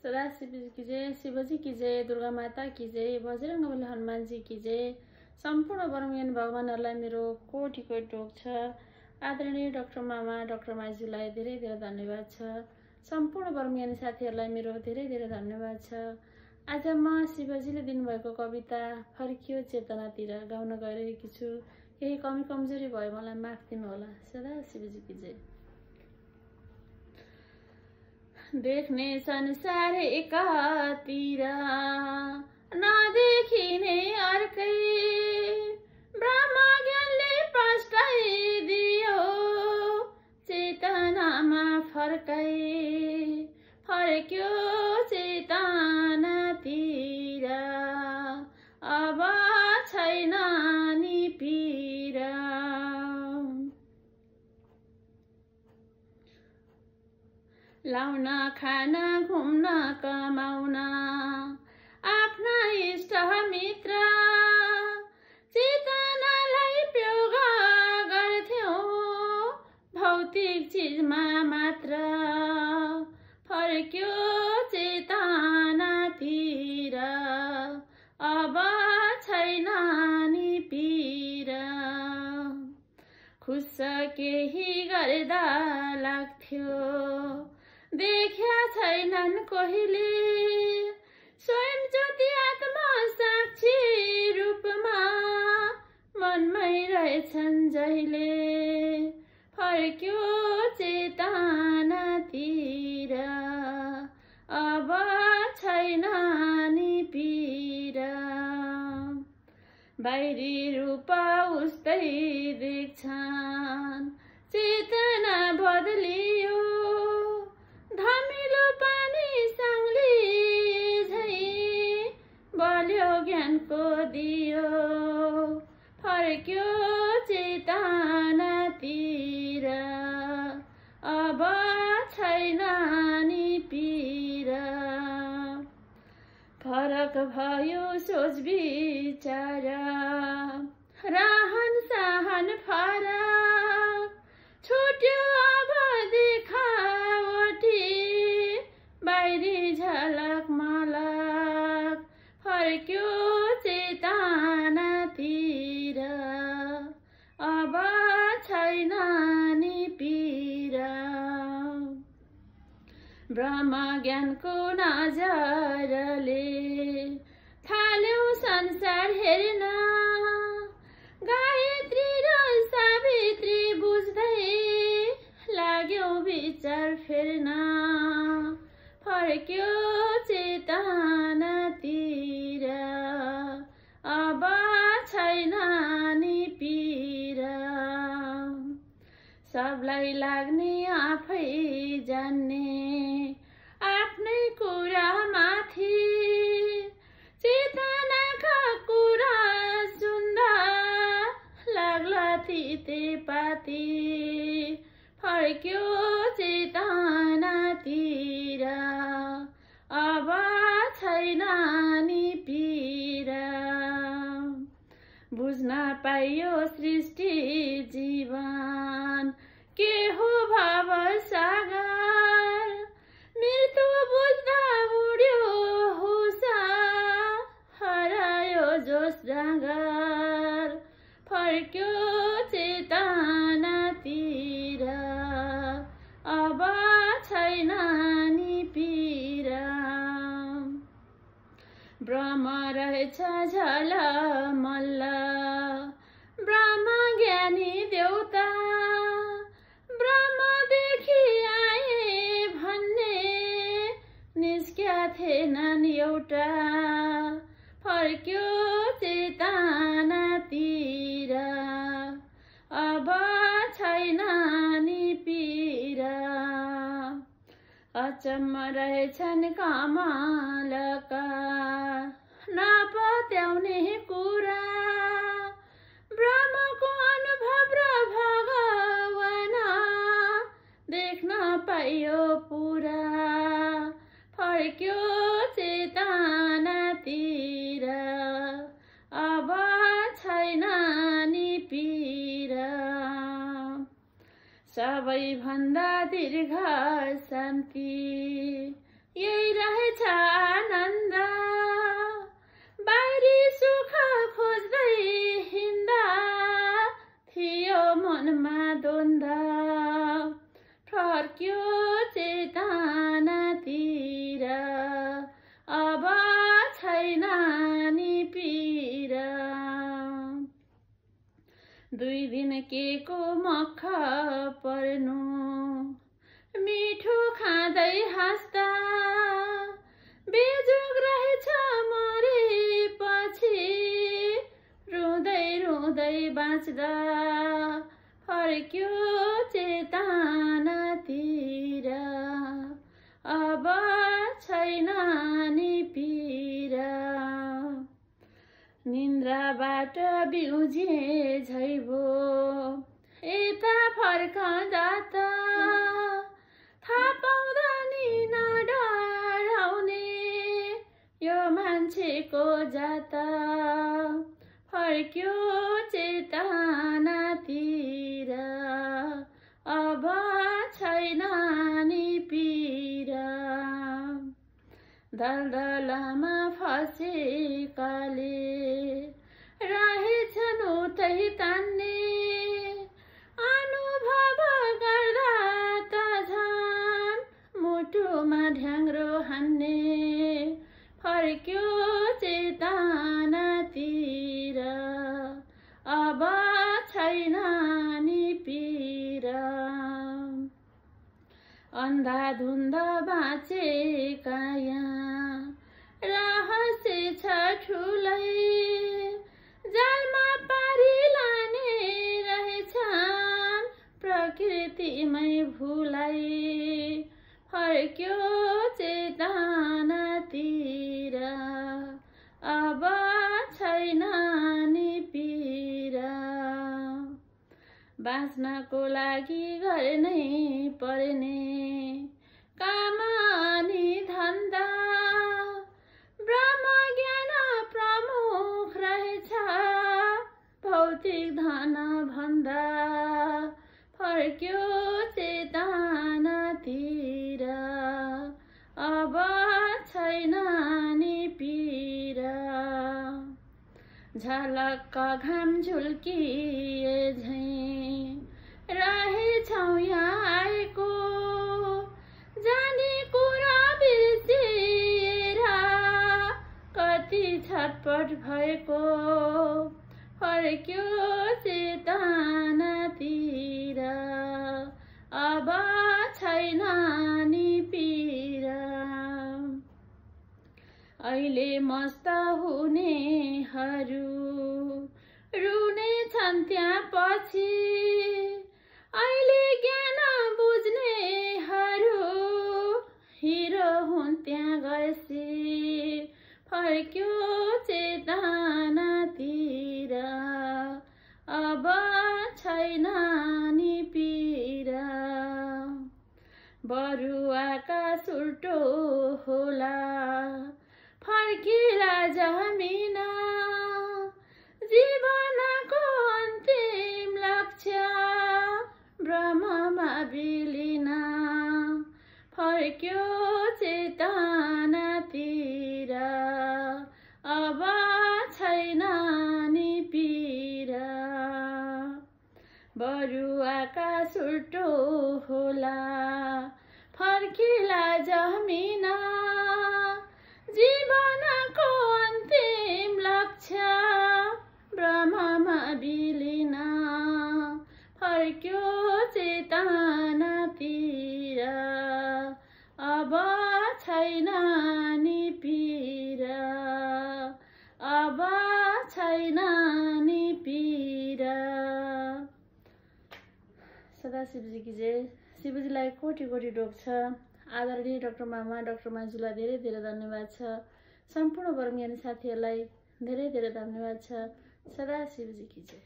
सदाशिव की जय, शिवजी की जय, दुर्गा माता की जय, बजरंगबली हनुमान जी की जय। सम्पूर्ण ब्रह्मज्ञानी भगवानहरूलाई मेरो कोटि कोटि ढोक छ। आदरणीय डाक्टर मामा डाक्टर माइजूलाई धेरै धेरै धन्यवाद छ। सम्पूर्ण ब्रह्मज्ञानी साथीहरूलाई मेरो धेरै धेरै धन्यवाद छ। आज म शिवजीले दिनुभएको कविता फर्कियो चेतनातिर गाउन गइरहेकी छु। केही कमी कमजोरी भयो मलाई माफ दिनुहोला। सदाशिवजी की जय। देख्ने संसार एकातिर नदेखिने अर्कै, ब्रह्म ज्ञानले प्रस्टाइदियो चेतनामा फर्क्यो चेतनातिर, अब छैन नि पीरा। लाउन खान घुम्न कमाउन आफ्ना इष्ट मित्र, चेतनालाई प्रयोग गर्थ्यौ भौतिक चिजमा मात्र, फर्क्यो चेतनातिर, अब छैन नि पीरा। खुस केही गर्दा लाग्थ्यो देख्या छैनन् कोहीले, स्वयं ज्योति आत्मा साक्षी रूपमा मनमै रहेछन् जहिले, फर्क्यो चेतनातिर, अब छैन नि पीरा। बाहिरी रूप उस्तै देख्छन् चेतना बदलियो, धमिलो पानी साङ्ली झै बल्यो ज्ञानको दियो, फर्क्यो चेतनातिर, अब छैन नि पीरा। फरक भयो सोच विचार, रहन सहन फरक, छुट्यो अब देखावटी बाहिरी झलक मलक, फर्क्यो चेतनातिर, अब छैन नि पीरा। ब्रह्म ज्ञानको नजरले थाल्यौ संसार हेर्न, गायत्री र सावित्री बुझ्दै लाग्यौ विचार फेर्न, फर्क्यो चेतनातिर, अब छैन नि पीरा। सबलाई लाग्ने आफै जान्ने आफ्नै कुरा माथि, चेतनाका कुरा सुन्दा लाग्ला तितेपाती, फर्क्यो चेतनातिर, अब छैन नि पीरा। बुझ्न पाइयो सृष्टि जीवन के हो भाव सागर, मृत्यु बुझ्दा उड्यो होस हरायो जोस जाँगर, फर्क्यो चेतनातिर, अब छैन नि पीरा। ब्रह्म रहेछ झलमल्ल ब्रह्म ज्ञानी देउता, ब्रह्मदेखि आए भन्ने निस्क्या थिएनन् एउटा, फर्क्यो चेतनातिर, अब छैन नि पीरा। अचम्म रहेछन् कमलका नपत्याउने कुरा, ब्रह्मको अनुभव र भगवान देख्न पाइयो पुरा, फर्क्यो चेतनातिर, अब छैन नि पीरा। सबैभन्दा दीर्घ शान्ति यही रहेछ मनमा द्वन्द फर्क्यो चेतनातिर अब छैन नि पीर दुई दिन केको मख पर्नु मिठो खाँदै हाँस्दा बेजोग रहेछ मरेपछि रुँदै रुँदै बाँच्दा फर्क्यो चेतनातिर अब छैन नि पीर निन्द्राबाट बिउजे झैबो यता फर्कँदा त थाहा पाउँदा नि नडराउने यो मान्छेको जात फर्क्यो चेतनातिर अब छैन नि पीर दलदलमा फसेकाले रहेछन् उतै तान्ने अनुभव गर्दा त झन् मुटुमा ढ्याङ्ग्रो हान्ने फर्क्यो चेतनातिर अब छैन नि पीर अन्धाधुन्ध बाँचेका यहाँ रहस्य छ ठुलै जालमा पारी लाने रहेछन् प्रकृतिमै भुलाई फर्क्यो चेतनातिर अब छैन नि पीर बाँच्नको लागि गर्नै पर्ने काम अनि धन्दा ब्रह्म ज्ञान प्रमुख रहेछ भौतिक धन भन्दा फर्क्यो चेतनातिर अब छैन नि पीर झलक्क घाम झुल्किए झैं रहेछौँ यहाँ आएको जाने कुरा बिर्सिएर कति छटपट भएको फर्क्यो चेतनातिर अब छैन नि पीर अहिले मस्त हुनेहरू रुने छन् त्यहाँ पछि अहिले ज्ञान बुझ्नेहरू हिरो हुन् त्यहाँ गएपछि फर्क्यो चेतनातिर अब छैन नि पीर बरुवाका सुल्टो होला फर्किला जमिन जीवनको अन्तिम लक्ष्य ब्रह्ममा विलीन फर्क्यो चेतनातिर अब छैन नि पीर बरुवाका सुल्टो होला फर्किला जमिन जीवनको अन्तिम लक्ष्य ब्रह्ममा विलीन फर्क्यो चेतनातिर अब छैन नि पीर अब छैन नि पीर सदाशिवजी की जय। शिवजीलाई कोटि कोटि ढोक छ। आदरणीय डाक्टर मामा डाक्टर माजुलाई धेरै धेरै धन्यवाद छ। सम्पूर्ण वर्गीय साथीहरूलाई धेरै धेरै धन्यवाद छ। सदाशिवजी की जय।